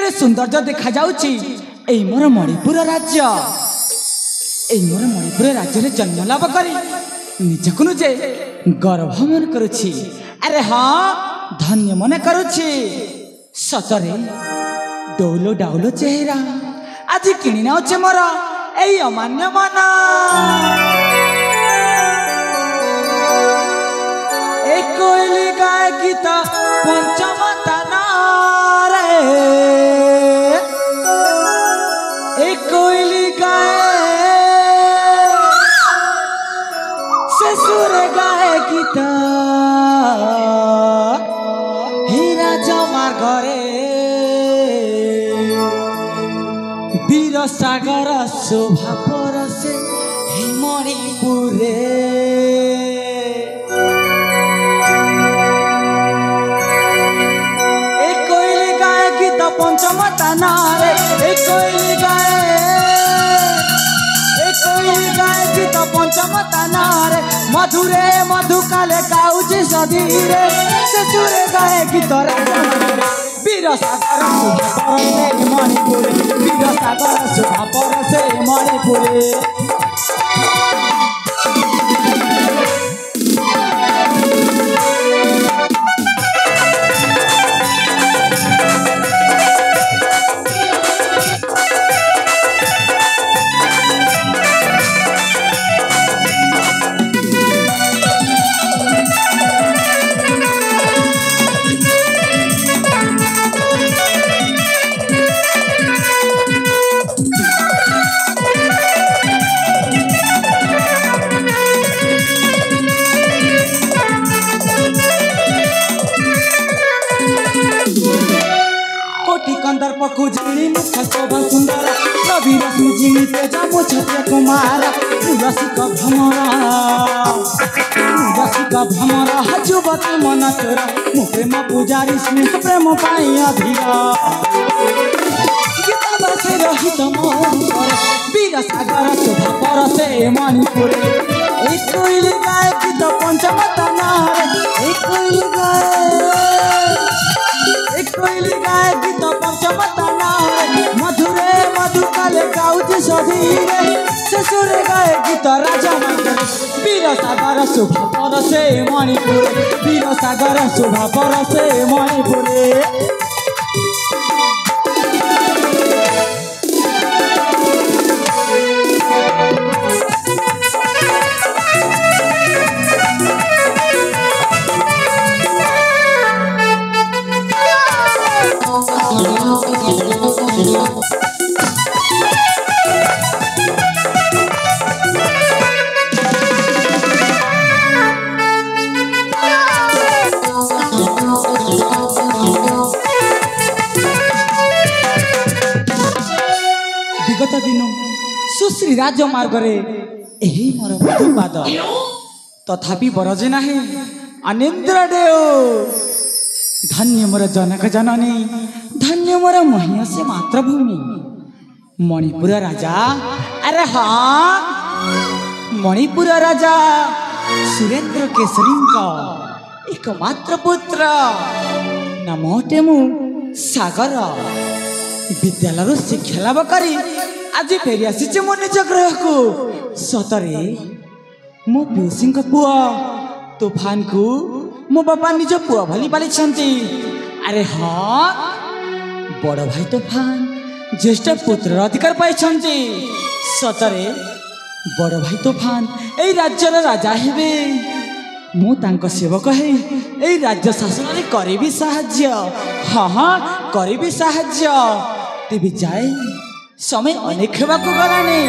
केड़े सौंदर्य देखा जाउची एई मोर मणिपुर राज्य एई मोर मणिपुर राज्य रे जन्म लाभ करी निजको निजे गर्व मन करुछि। अरे हाँ धन्य मन करुछि सतरे डौलो डाउलो चेहरा आज किणी नौचे मोर एई अमान्य मन। एक कोइली गाय गीत पंचम तानारे एक कोइली गाय ससुर गाय गीत हीरा जमार घरे वीर सागर शोभा परसे मणिपुरे। पंचम तानारे एक कोइली गाय गीत पंचम तानारे मधुरे मधुकाले गाउची सधीरे ससुरे गाय गीत वीर सागर शोभा परसे मणिपुरे वीर सागर शोभा परसे मणिपुरे। कंदर्पको जिणी मुख शोभा सुंदर रवि रश्मि जिणी तेज मुछत्य कुमार रसिक भ्रमर जुवती मन तोर मु प्रेम पूजारी स्नेह प्रेम पाई अधीरा गीत बसे रहित मोर वीर सागर शोभा परसे मणिपुरे। एक कोइली गाय गीत पंचम तानारे एक कोइली गाय गीत पंचम तानारे मधुरे मधुकाले गाउची सधीरे ससुरे गाय गीत राजा वीर सागर शोभा परसे मणिपुरे वीर सागर शोभा परसे मणिपुरे। विगत दिन सुश्री राजमार्ग यही मोर मधुपाद तथापि बरजे नाही अनिंद्र देव धन्य मोर जनक जननी धन्य मोर महिषी मातृभूमि मणिपुर राजा। अरे हाँ मणिपुर राजा सुरेंद्र केसरी एकमात्र पुत्र नामटे मु सागर विद्यालय शिक्षा लाभ करी आज फेरी आसी मो निज ग्रह को सतरे मो पिउसी पुआ तूफान को मो बापा निज पुआ भली पाली। अरे हाँ बड़ भाई तूफान ज्येष्ठ पुत्र अधिकार पाई सतरे बड़ भाई तूफान ए राज्यर राजा हेबे मु तांको सेवक है ए राज्य शासन रे करिबी साहाय्य। हाँ हाँ करिबी साहाय्य तेबे जाए समय अनेक हेबाकु गलानी।